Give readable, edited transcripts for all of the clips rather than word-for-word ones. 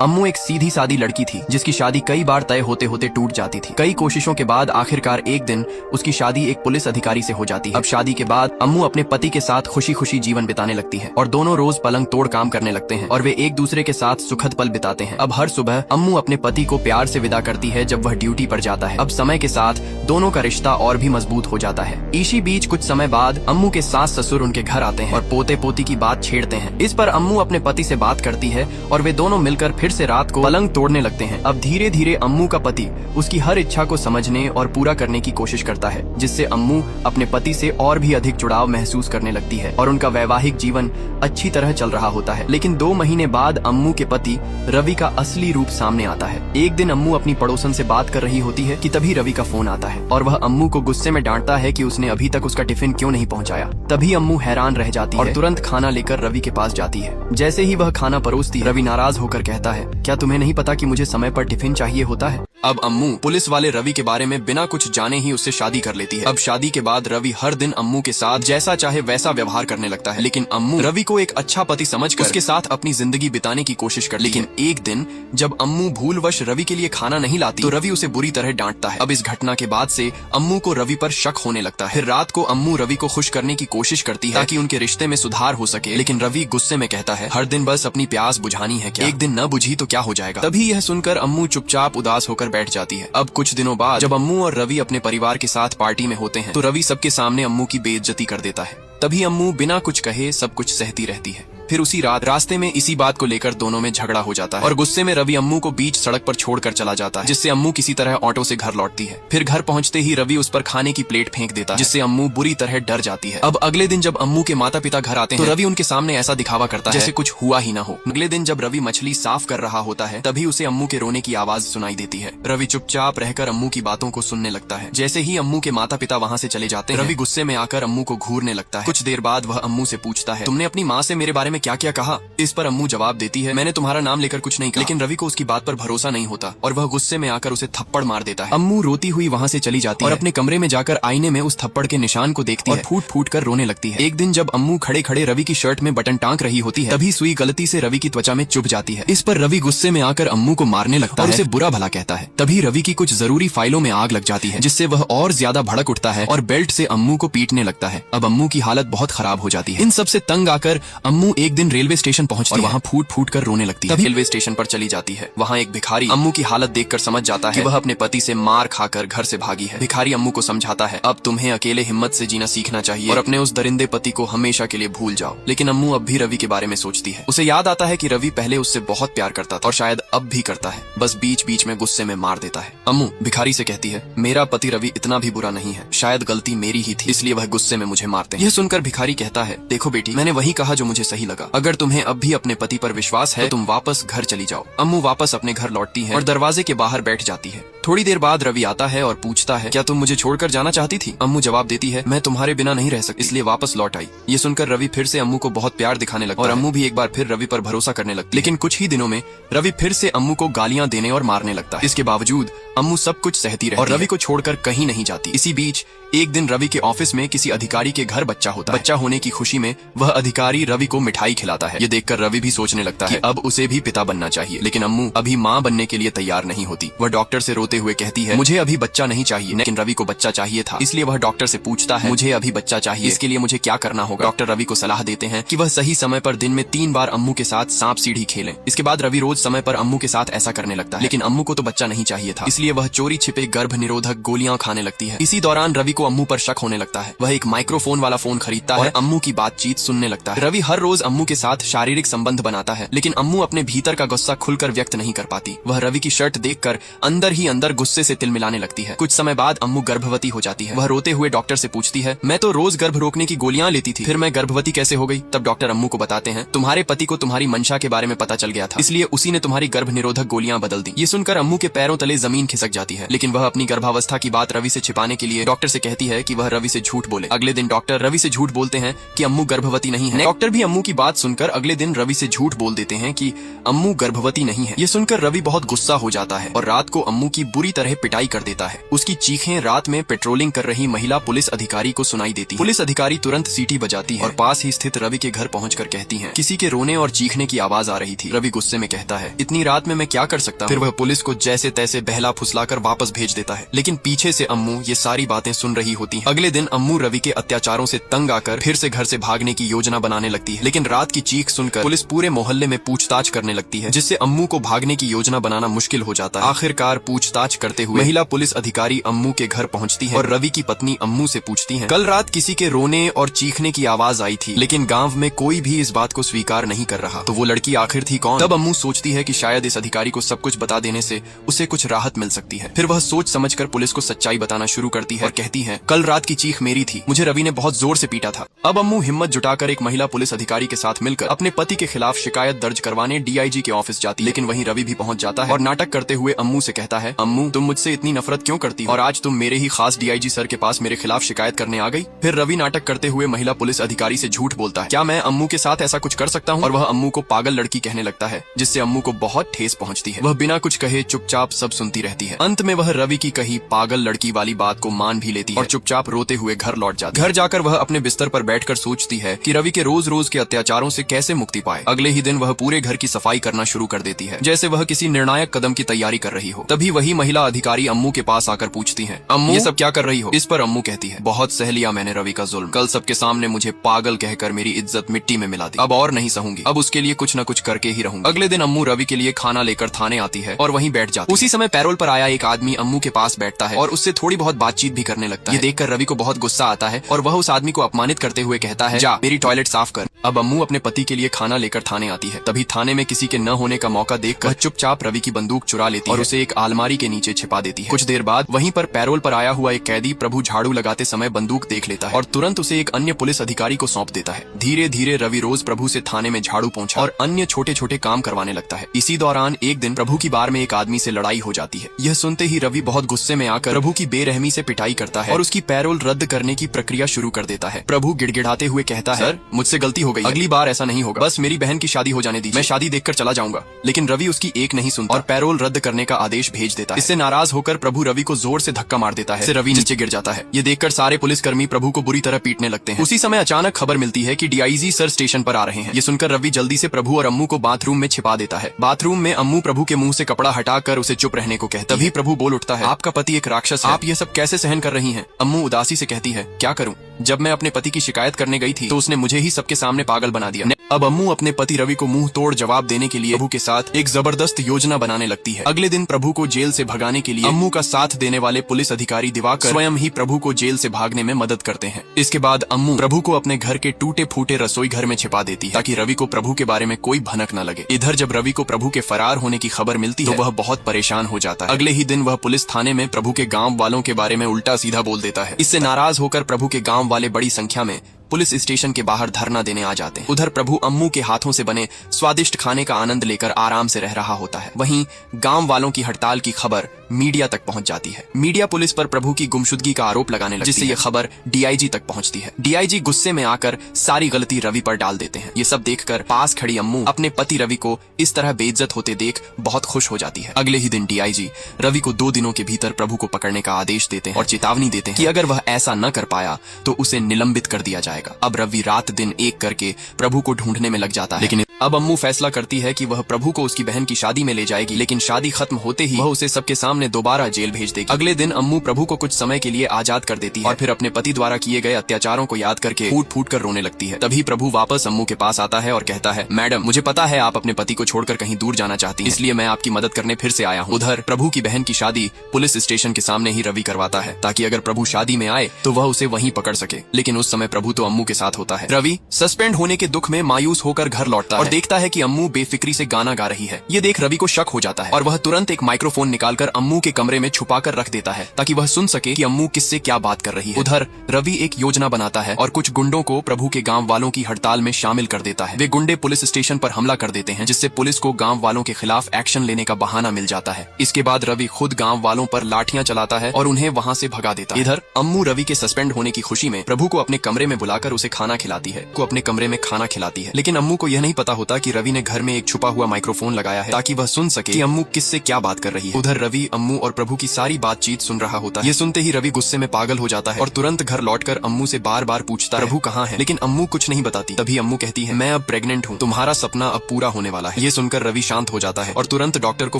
अम्मू एक सीधी सादी लड़की थी जिसकी शादी कई बार तय होते होते टूट जाती थी। कई कोशिशों के बाद आखिरकार एक दिन उसकी शादी एक पुलिस अधिकारी से हो जाती है। अब शादी के बाद अम्मू अपने पति के साथ खुशी खुशी जीवन बिताने लगती है और दोनों रोज पलंग तोड़ काम करने लगते हैं और वे एक दूसरे के साथ सुखद पल बिताते हैं। अब हर सुबह अम्मू अपने पति को प्यार से विदा करती है जब वह ड्यूटी पर जाता है। अब समय के साथ दोनों का रिश्ता और भी मजबूत हो जाता है। इसी बीच कुछ समय बाद अम्मू के सास ससुर उनके घर आते हैं और पोते पोती की बात छेड़ते हैं। इस पर अम्मू अपने पति से बात करती है और वे दोनों मिलकर फिर से रात को पलंग तोड़ने लगते हैं। अब धीरे धीरे अम्मू का पति उसकी हर इच्छा को समझने और पूरा करने की कोशिश करता है, जिससे अम्मू अपने पति से और भी अधिक जुड़ाव महसूस करने लगती है और उनका वैवाहिक जीवन अच्छी तरह चल रहा होता है। लेकिन 2 महीने बाद अम्मू के पति रवि का असली रूप सामने आता है। एक दिन अम्मू अपनी पड़ोसन से बात कर रही होती है कि तभी रवि का फोन आता है और वह अम्मू को गुस्से में डांटता है कि उसने अभी तक उसका टिफिन क्यों नहीं पहुंचाया। तभी अम्मू हैरान रह जाती है और तुरंत खाना लेकर रवि के पास जाती है। जैसे ही वह खाना परोसती है, रवि नाराज होकर कहता है, क्या तुम्हें नहीं पता कि मुझे समय पर टिफिन चाहिए होता है? अब अम्मू पुलिस वाले रवि के बारे में बिना कुछ जाने ही उससे शादी कर लेती है। अब शादी के बाद रवि हर दिन अम्मू के साथ जैसा चाहे वैसा व्यवहार करने लगता है, लेकिन अम्मू रवि को एक अच्छा पति समझकर उसके साथ अपनी जिंदगी बिताने की कोशिश करती है। लेकिन एक दिन जब अम्मू भूलवश रवि के लिए खाना नहीं लाती तो रवि उसे बुरी तरह डांटता है। अब इस घटना के बाद से अम्मू को रवि पर शक होने लगता है। फिर रात को अम्मू रवि को खुश करने की कोशिश करती है ताकि उनके रिश्ते में सुधार हो सके, लेकिन रवि गुस्से में कहता है, हर दिन बस अपनी प्यास बुझानी है क्या? एक दिन न बुझी तो क्या हो जाएगा? तभी यह सुनकर अम्मू चुपचाप उदास होकर बैठ जाती है। अब कुछ दिनों बाद जब अम्मू और रवि अपने परिवार के साथ पार्टी में होते हैं तो रवि सबके सामने अम्मू की बेइज्जती कर देता है। तभी अम्मू बिना कुछ कहे सब कुछ सहती रहती है। फिर उसी रात रास्ते में इसी बात को लेकर दोनों में झगड़ा हो जाता है और गुस्से में रवि अम्मू को बीच सड़क पर छोड़कर चला जाता है, जिससे अम्मू किसी तरह ऑटो से घर लौटती है। फिर घर पहुंचते ही रवि उस पर खाने की प्लेट फेंक देता है, जिससे अम्मू बुरी तरह डर जाती है। अब अगले दिन जब अम्मू के माता पिता घर आते हैं तो रवि उनके सामने ऐसा दिखावा करता है जैसे कुछ हुआ ही ना हो। अगले दिन जब रवि मछली साफ कर रहा होता है तभी उसे अम्मू के रोने की आवाज सुनाई देती है। रवि चुपचाप रहकर अम्मू की बातों को सुनने लगता है। जैसे ही अम्मू के माता पिता वहाँ से चले जाते हैं, रवि गुस्से में आकर अम्मू को घूरने लगता है। कुछ देर बाद वह अम्मू से पूछता है, तुमने अपनी माँ से मेरे बारे में क्या क्या कहा? इस पर अम्मू जवाब देती है, मैंने तुम्हारा नाम लेकर कुछ नहीं कहा। लेकिन रवि को उसकी बात पर भरोसा नहीं होता और वह गुस्से में आकर उसे थप्पड़ मार देता है। अम्मू रोती हुई वहाँ से चली जाती है और अपने कमरे में जाकर आईने में उस थप्पड़ के निशान को देखती है और फूट फूट कर रोने लगती है। एक दिन जब अम्मू खड़े खड़े रवि की शर्ट में बटन टांक रही होती है तभी सुई गलती से रवि की त्वचा में चुभ जाती है। इस पर रवि गुस्से में आकर अम्मू को मारने लगता है और उसे बुरा भला कहता है। तभी रवि की कुछ जरूरी फाइलों में आग लग जाती है, जिससे वह और ज्यादा भड़क उठता है और बेल्ट से अम्मू को पीटने लगता है। अब अम्मू की हालत बहुत खराब हो जाती है। इन सबसे तंग आकर अम्मू एक दिन रेलवे स्टेशन पहुंचती है और वहाँ फूट फूट कर रोने लगती है। तभी रेलवे स्टेशन पर चली जाती है। वहाँ एक भिखारी अम्मू की हालत देखकर समझ जाता है कि वह अपने पति से मार खाकर घर से भागी है। भिखारी अम्मू को समझाता है, अब तुम्हें अकेले हिम्मत से जीना सीखना चाहिए और अपने उस दरिंदे पति को हमेशा के लिए भूल जाओ। लेकिन अम्मू अब भी रवि के बारे में सोचती है। उसे याद आता है कि रवि पहले उससे बहुत प्यार करता था और शायद अब भी करता है, बस बीच बीच में गुस्से में मार देता है। अम्मू भिखारी से कहती है, मेरा पति रवि इतना भी बुरा नहीं है, शायद गलती मेरी ही थी, इसलिए वह गुस्से में मुझे मारते हैं। यह सुनकर भिखारी कहता है, देखो बेटी, मैंने वही कहा जो मुझे सही लगा। अगर तुम्हें अब भी अपने पति पर विश्वास है तुम वापस घर चली जाओ। अम्मू वापस अपने घर लौटती है और दरवाजे के बाहर बैठ जाती है। थोड़ी देर बाद रवि आता है और पूछता है, क्या तुम मुझे छोड़कर जाना चाहती थी? अम्मू जवाब देती है, मैं तुम्हारे बिना नहीं रह सकती, इसलिए वापस लौट आई। ये सुनकर रवि फिर से अम्मू को बहुत प्यार दिखाने लगता है और अम्मू भी एक बार फिर रवि पर भरोसा करने लगती है। लेकिन कुछ ही दिनों में रवि फिर से अम्मू को गालियां देने और मारने लगता है। इसके बावजूद अम्मू सब कुछ सहती रहती है और रवि को छोड़कर कहीं नहीं जाती। इसी बीच एक दिन रवि के ऑफिस में किसी अधिकारी के घर बच्चा होता है। बच्चा होने की खुशी में वह अधिकारी रवि को मिठाई खिलाता है। ये देखकर रवि भी सोचने लगता है अब उसे भी पिता बनना चाहिए। लेकिन अम्मू अभी माँ बनने के लिए तैयार नहीं होती। वह डॉक्टर से रोते हुए कहती है, मुझे अभी बच्चा नहीं चाहिए। लेकिन रवि को बच्चा चाहिए था, इसलिए वह डॉक्टर से पूछता है, मुझे अभी बच्चा चाहिए, इसके लिए मुझे क्या करना होगा? डॉक्टर रवि को सलाह देते हैं कि वह सही समय पर दिन में 3 बार अम्मू के साथ सांप सीढ़ी खेलें। इसके बाद रवि रोज समय पर अम्मू के साथ ऐसा करने लगता है। लेकिन अम्मू को तो बच्चा नहीं चाहिए था, इसलिए वह चोरी छिपे गर्भ निरोधक गोलियां खाने लगती है। इसी दौरान रवि को अम्मू पर शक होने लगता है। वह एक माइक्रोफोन वाला फोन खरीदता है और अम्मू की बातचीत सुनने लगता है। रवि हर रोज अम्मू के साथ शारीरिक संबंध बनाता है, लेकिन अम्मू अपने भीतर का गुस्सा खुलकर व्यक्त नहीं कर पाती। वह रवि की शर्ट देखकर अंदर ही अंदर गुस्से से तिलमिलाने लगती है। कुछ समय बाद अम्मू गर्भवती हो जाती है। वह रोते हुए डॉक्टर से पूछती है, मैं तो रोज गर्भ रोकने की गोलियां लेती थी, फिर मैं गर्भवती कैसे हो गई? तब डॉक्टर अम्मू को बताते हैं, तुम्हारे पति को तुम्हारी मंशा के बारे में पता चल गया था, इसलिए उसी ने तुम्हारी गर्भ निरोधक गोलियां बदल दी। ये सुनकर अम्मू के पैरों तले जमीन खिसक जाती है। लेकिन वह अपनी गर्भावस्था की बात रवि से छिपाने के लिए डॉक्टर से कहती है कि वह रवि से झूठ बोले। अगले दिन डॉक्टर रवि से झूठ बोलते हैं कि अम्मू गर्भवती नहीं है। डॉक्टर भी अम्मू की बात सुनकर अगले दिन रवि से झूठ बोल देते हैं कि अम्मू गर्भवती नहीं है। ये सुनकर रवि बहुत गुस्सा हो जाता है और रात को अम्मू की बुरी तरह पिटाई कर देता है। उसकी चीखें रात में पेट्रोलिंग कर रही महिला पुलिस अधिकारी को सुनाई देती। पुलिस अधिकारी तुरंत सीटी बजाती है और पास ही स्थित रवि के घर पहुंचकर कहती हैं, किसी के रोने और चीखने की आवाज आ रही थी। रवि गुस्से में कहता है, इतनी रात में मैं क्या कर सकता हूँ। फिर वह पुलिस को जैसे तैसे बहला फुसलाकर वापस भेज देता है। लेकिन पीछे से अम्मू ये सारी बातें सुन रही होती हैं। अगले दिन अम्मू रवि के अत्याचारों से तंग आकर फिर से घर से भागने की योजना बनाने लगती है। लेकिन रात की चीख सुनकर पुलिस पूरे मोहल्ले में पूछताछ करने लगती है, जिससे अम्मू को भागने की योजना बनाना मुश्किल हो जाता है। आखिरकार पूछताछ करते हुए महिला पुलिस अधिकारी अम्मू के घर पहुंचती है और रवि की पत्नी अम्मू से पूछती है, कल रात किसी के रोने और चीखने की आवाज आई थी, लेकिन गांव में कोई भी इस बात को स्वीकार नहीं कर रहा, तो वो लड़की आखिर थी कौन। तब अम्मू सोचती है कि शायद इस अधिकारी को सब कुछ बता देने से उसे कुछ राहत मिल सकती है। फिर वह सोच समझकर पुलिस को सच्चाई बताना शुरू करती है और कहती है, कल रात की चीख मेरी थी, मुझे रवि ने बहुत जोर से पीटा था। अब अम्मू हिम्मत जुटाकर एक महिला पुलिस अधिकारी के साथ मिलकर अपने पति के खिलाफ शिकायत दर्ज करवाने डीआईजी के ऑफिस जाती। लेकिन वहीं रवि भी पहुंच जाता है और नाटक करते हुए अम्मू से कहता है, अम्मू तुम मुझसे इतनी नफरत क्यों करती हो और आज तुम मेरे ही खास डीआईजी सर के पास मेरे खिलाफ शिकायत करने आ गई। फिर रवि नाटक करते हुए महिला पुलिस अधिकारी से झूठ बोलता है, क्या मैं अम्मू के साथ ऐसा कुछ कर सकता हूँ, और वह अम्मू को पागल लड़की कहने लगता है, जिससे अम्मू को बहुत ठेस पहुंचती है। वह बिना कुछ कहे चुपचाप सब सुनती रहती है। अंत में वह रवि की कही पागल लड़की वाली बात को मान भी लेती है और चुपचाप रोते हुए घर लौट जाती है। घर जाकर वह अपने बिस्तर पर बैठकर सोचती है कि रवि के रोज रोज के अत्याचारों से कैसे मुक्ति पाए। अगले ही दिन वह पूरे घर की सफाई करना शुरू कर देती है, जैसे वह किसी निर्णायक कदम की तैयारी कर रही हो। तभी वही महिला अधिकारी अम्मू के पास आकर पूछती है, अम्मू ये सब क्या कर रही हो। इस पर अम्मू कहती है, बहुत सह लिया मैंने रवि का जुल्म, कल सबके सामने मुझे पागल कहकर मेरी इज्जत मिट्टी में मिला दी, अब और नहीं सहूंगी, अब उसके लिए कुछ न कुछ करके ही रहूंगी। अगले दिन अम्मू रवि के लिए खाना लेकर थाने आती है और वहीं बैठ जाती है। उसी समय पैरोल पर आया एक आदमी अम्मू के पास बैठता है और उससे थोड़ी बहुत बातचीत भी करने लगता है। ये देखकर रवि को बहुत गुस्सा आता है और वह उस आदमी को अपमानित करते हुए कहता है, जा मेरी टॉयलेट साफ कर। अब अम्मू अपने पति के लिए खाना लेकर थाने आती है। तभी थाने में किसी के न होने का मौका देखकर चुपचाप रवि की बंदूक चुरा लेती है और उसे एक अलमारी के नीचे छिपा देती है। कुछ देर बाद वहीं पर पैरोल पर आया हुआ एक कैदी प्रभु झाड़ू लगाते समय बंदूक देख लेता है और तुरंत उसे एक अन्य पुलिस अधिकारी को सौंप देता है। धीरे धीरे रवि रोज प्रभु से थाने में झाड़ू पोंछा और अन्य छोटे छोटे काम करवाने लगता है। इसी दौरान एक दिन प्रभु की बार में एक आदमी से लड़ाई हो जाती है। यह सुनते ही रवि बहुत गुस्से में आकर प्रभु की बेरहमी से पिटाई करता है और उसकी पैरोल रद्द करने की प्रक्रिया शुरू कर देता है। प्रभु गिड़गिड़ाते हुए कहता है, सर मुझसे गलती हो गई, अगली बार ऐसा नहीं होगा, बस मेरी बहन की शादी हो जाने दीजिए, मैं शादी देखकर चला जाऊंगा। लेकिन रवि उसकी एक नहीं सुनता और पैरोल रद्द करने का आदेश भेज देता है। इससे नाराज होकर प्रभु रवि को जोर से धक्का मार देता है, इससे रवि नीचे गिर जाता है। ये देखकर सारे पुलिसकर्मी प्रभु को बुरी तरह पीटने लगते हैं। उसी समय अचानक खबर मिलती है कि डीआईजी सर स्टेशन पर आ रहे हैं। ये सुनकर रवि जल्दी से प्रभु और अम्मू को बाथरूम में छिपा देता है। बाथरूम में अम्मू प्रभु के मुंह से कपड़ा हटाकर उसे चुप रहने को कहती है। तभी प्रभु बोल उठता है, आपका पति एक राक्षस है, आप ये सब कैसे सहन कर रही हैं। अम्मू उदासी से कहती है, क्या करूं, जब मैं अपने पति की शिकायत करने गई थी तो उसने मुझे ही सबके सामने पागल बना दिया। अब अम्मू अपने पति रवि को मुंह तोड़ जवाब देने के लिए प्रभु के साथ एक जबरदस्त योजना बनाने लगती है। अगले दिन प्रभु को जेल से भगाने के लिए अम्मू का साथ देने वाले पुलिस अधिकारी दिवाकर स्वयं ही प्रभु को जेल से भागने में मदद करते हैं। इसके बाद अम्मू प्रभु को अपने घर के टूटे फूटे रसोई घर में छिपा देती है ताकि रवि को प्रभु के बारे में कोई भनक न लगे। इधर जब रवि को प्रभु के फरार होने की खबर मिलती है तो वह बहुत परेशान हो जाता है। अगले ही दिन वह पुलिस थाने में प्रभु के गाँव वालों के बारे में उल्टा सीधा बोल देता है। इससे नाराज होकर प्रभु के गाँव वाले बड़ी संख्या में पुलिस स्टेशन के बाहर धरना देने आ जाते हैं। उधर प्रभु अम्मू के हाथों से बने स्वादिष्ट खाने का आनंद लेकर आराम से रह रहा होता है। वहीं गांव वालों की हड़ताल की खबर मीडिया तक पहुंच जाती है। मीडिया पुलिस पर प्रभु की गुमशुदगी का आरोप लगाने लगती है, जिससे यह खबर डीआईजी तक पहुंचती है। डीआईजी गुस्से में आकर सारी गलती रवि पर डाल देते हैं। ये सब देखकर पास खड़ी अम्मू अपने पति रवि को इस तरह बेइज्जत होते देख बहुत खुश हो जाती है। अगले ही दिन डीआईजी रवि को 2 दिनों के भीतर प्रभु को पकड़ने का आदेश देते हैं और चेतावनी देते हैं कि अगर वह ऐसा न कर पाया तो उसे निलंबित कर दिया जाएगा। अब रवि रात दिन एक करके प्रभु को ढूंढने में लग जाता है। लेकिन अब अम्मू फैसला करती है कि वह प्रभु को उसकी बहन की शादी में ले जाएगी, लेकिन शादी खत्म होते ही वह उसे सबके सामने दोबारा जेल भेज देगी। अगले दिन अम्मू प्रभु को कुछ समय के लिए आजाद कर देती है और फिर अपने पति द्वारा किए गए अत्याचारों को याद करके फूट फूट कर रोने लगती है। तभी प्रभु वापस अम्मू के पास आता है और कहता है, मैडम मुझे पता है आप अपने पति को छोड़कर कहीं दूर जाना चाहती हैं, इसलिए मैं आपकी मदद करने फिर से आया हूँ। उधर प्रभु की बहन की शादी पुलिस स्टेशन के सामने ही रवि करवाता है ताकि अगर प्रभु शादी में आए तो वह उसे वहीं पकड़ सके। लेकिन उस समय प्रभु तो अम्मू के साथ होता है। रवि सस्पेंड होने के दुख में मायूस होकर घर लौटता है और देखता है कि अम्मू बेफिक्री से गाना गा रही है। ये देख रवि को शक हो जाता है और वह तुरंत एक माइक्रोफोन निकालकर अम्मू के कमरे में छुपाकर रख देता है ताकि वह सुन सके कि अम्मू किससे क्या बात कर रही है। उधर रवि एक योजना बनाता है और कुछ गुंडों को प्रभु के गांव वालों की हड़ताल में शामिल कर देता है। वे गुंडे पुलिस स्टेशन पर हमला कर देते हैं, जिससे पुलिस को गांव वालों के खिलाफ एक्शन लेने का बहाना मिल जाता है। इसके बाद रवि खुद गांव वालों पर लाठियां चलाता है और उन्हें वहां से भगा देता है। इधर अम्मू रवि के सस्पेंड होने की खुशी में प्रभु को अपने कमरे में बुलाकर उसे खाना खिलाती है। अपने कमरे में खाना खिलाती है, लेकिन अम्मू को यह नहीं पता होता कि रवि ने घर में एक छुपा हुआ माइक्रोफोन लगाया है ताकि वह सुन सके कि अम्मू किससे क्या बात कर रही है। उधर रवि अम्मू और प्रभु की सारी बातचीत सुन रहा होता है। ये सुनते ही रवि गुस्से में पागल हो जाता है और तुरंत घर लौटकर अम्मू से बार बार पूछता है प्रभु कहाँ है, लेकिन अम्मू कुछ नहीं बताती। तभी अम्मू कहती है मैं अब प्रेग्नेंट हूँ, तुम्हारा सपना अब पूरा होने वाला है। ये सुनकर रवि शांत हो जाता है और तुरंत डॉक्टर को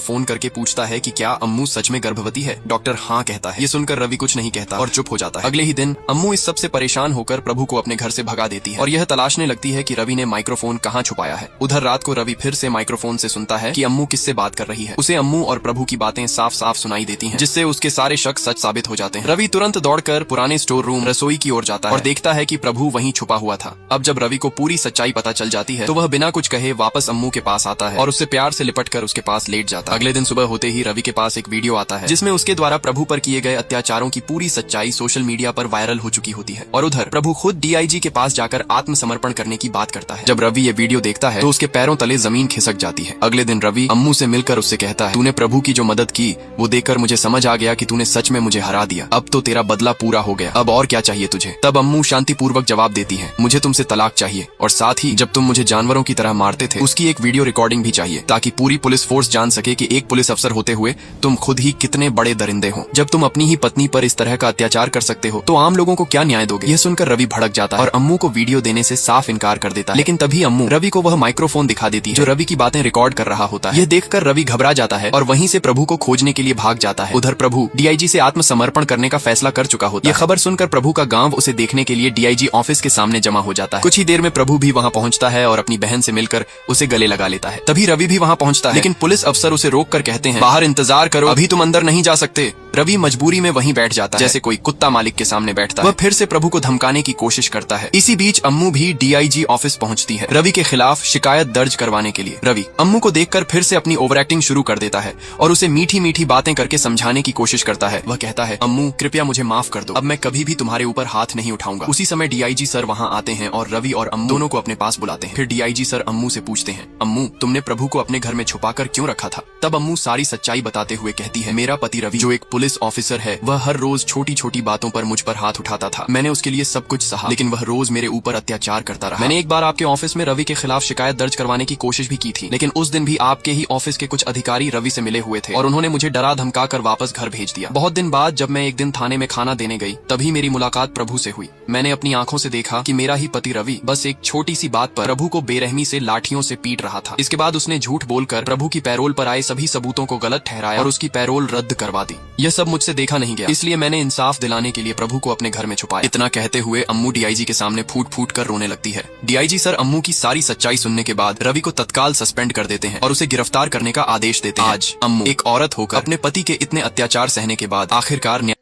फोन करके पूछता है कि क्या अम्मू सच में गर्भवती है। डॉक्टर हाँ कहता है। ये सुनकर रवि कुछ नहीं कहता और चुप हो जाता है। अगले ही दिन अम्मू इस सबसे परेशान होकर प्रभु को अपने घर से भगा देती है और यह तलाशने लगती है कि रवि ने माइक्रोफोन कहाँ छुपाया है। उधर रात को रवि फिर से माइक्रोफोन से सुनता है कि अम्मू किससे बात कर रही है। उसे अम्मू और प्रभु की बातें साफ साफ सुनाई देती हैं, जिससे उसके सारे शक सच साबित हो जाते हैं। रवि तुरंत दौड़कर पुराने स्टोर रूम रसोई की ओर जाता है और देखता है कि प्रभु वहीं छुपा हुआ था। अब जब रवि को पूरी सच्चाई पता चल जाती है तो वह बिना कुछ कहे वापस अम्मू के पास आता है और उससे प्यार से लिपटकर उसके पास लेट जाता है। अगले दिन सुबह होते ही रवि के पास एक वीडियो आता है जिसमें उसके द्वारा प्रभु पर किए गए अत्याचारों की पूरी सच्चाई सोशल मीडिया पर वायरल हो चुकी होती है। और उधर प्रभु खुद डीआईजी के पास जाकर आत्मसमर्पण करने की बात करता है। जब रवि ये वीडियो देखता है तो उसके पैरों तले जमीन खिसक जाती है। अगले दिन रवि अम्मू से मिलकर उससे कहता है तूने प्रभु की जो मदद की वो देखकर मुझे समझ आ गया कि तूने सच में मुझे हरा दिया। अब तो तेरा बदला पूरा हो गया, अब और क्या चाहिए तुझे। तब अम्मू शांतिपूर्वक जवाब देती है मुझे तुमसे तलाक चाहिए और साथ ही जब तुम मुझे जानवरों की तरह मारते थे उसकी एक वीडियो रिकॉर्डिंग भी चाहिए, ताकि पूरी पुलिस फोर्स जान सके कि एक पुलिस अफसर होते हुए तुम खुद ही कितने बड़े दरिंदे हो। जब तुम अपनी ही पत्नी पर इस तरह का अत्याचार कर सकते हो तो आम लोगों को क्या न्याय दोगे। यह सुनकर रवि भड़क जाता है और अम्मू को वीडियो देने से साफ इनकार कर देता है। लेकिन तभी अम्मू रवि को वह माइक्रोफोन दिखा देती है जो रवि की बातें रिकॉर्ड कर रहा होता है। यह देखकर रवि घबरा जाता है और वहीं से प्रभु को खोजने के लिए भाग जाता है। उधर प्रभु डीआईजी से आत्मसमर्पण करने का फैसला कर चुका होता है। यह खबर सुनकर प्रभु का गांव उसे देखने के लिए डीआईजी ऑफिस के सामने जमा हो जाता है। कुछ ही देर में प्रभु भी वहां पहुंचता है और अपनी बहन से मिलकर उसे गले लगा लेता है। तभी रवि भी वहां पहुंचता है, लेकिन पुलिस अफसर उसे रोक कर कहते हैं बाहर इंतजार करो, अभी तुम अंदर नहीं जा सकते। रवि मजबूरी में वहीं बैठ जाता है, जैसे कोई कुत्ता मालिक के सामने बैठता है। वह फिर से प्रभु को धमकाने की कोशिश करता है। इसी बीच अम्मू भी डीआईजी ऑफिस पहुंचती है रवि के खिलाफ शिकायत दर्ज करवाने के लिए। रवि अम्मू को देखकर फिर से अपनी ओवर एक्टिंग शुरू कर देता है और उसे मीठी मीठी बातें करके समझाने की कोशिश करता है। वह कहता है अम्मू कृपया मुझे माफ कर दो, अब मैं कभी भी तुम्हारे ऊपर हाथ नहीं उठाऊंगा। उसी समय डीआईजी सर वहां आते हैं और रवि और अम्मू दोनों को अपने पास बुलाते हैं। फिर डीआईजी सर अम्मू से पूछते हैं अम्मू तुमने प्रभु को अपने घर में छुपाकर क्यों रखा था। तब अम्मू सारी सच्चाई बताते हुए कहती है मेरा पति रवि जो एक पुलिस ऑफिसर है वह हर रोज छोटी छोटी बातों पर मुझ पर हाथ उठाता था। मैंने उसके लिए सब कुछ सहा, लेकिन वह रोज मेरे ऊपर अत्याचार करता रहा। मैंने एक बार आपके ऑफिस में रवि के खिलाफ शिकायत दर्ज करवाने की कोशिश भी की थी, लेकिन उस दिन भी आपके ही ऑफिस के कुछ अधिकारी रवि से मिले हुए थे और उन्होंने मुझे डरा धमका कर वापस घर भेज दिया। बहुत दिन बाद जब मैं एक दिन थाने में खाना देने गई तभी मेरी मुलाकात प्रभु से हुई। मैंने अपनी आंखों से देखा कि मेरा ही पति रवि बस एक छोटी सी बात पर प्रभु को बेरहमी से लाठियों से पीट रहा था। इसके बाद उसने झूठ बोलकर प्रभु की पैरोल पर आए सभी सबूतों को गलत ठहराया और उसकी पैरोल रद्द करवा दी। यह सब मुझसे देखा नहीं गया, इसलिए मैंने इंसाफ दिलाने के लिए प्रभु को अपने घर में छुपाया। इतना कहते हुए अम्मू डीआईजी के सामने फूट फूट कर रोने लगती है। डीआईजी सर अम्मू की सारी सच्चाई सुनने के बाद रवि को तत्काल सस्पेंड कर देते हैं और उसे गिरफ्तार करने का आदेश देते हैं। आज अम्मू एक औरत होकर अपने पति के इतने अत्याचार सहने के बाद आखिरकार न्याय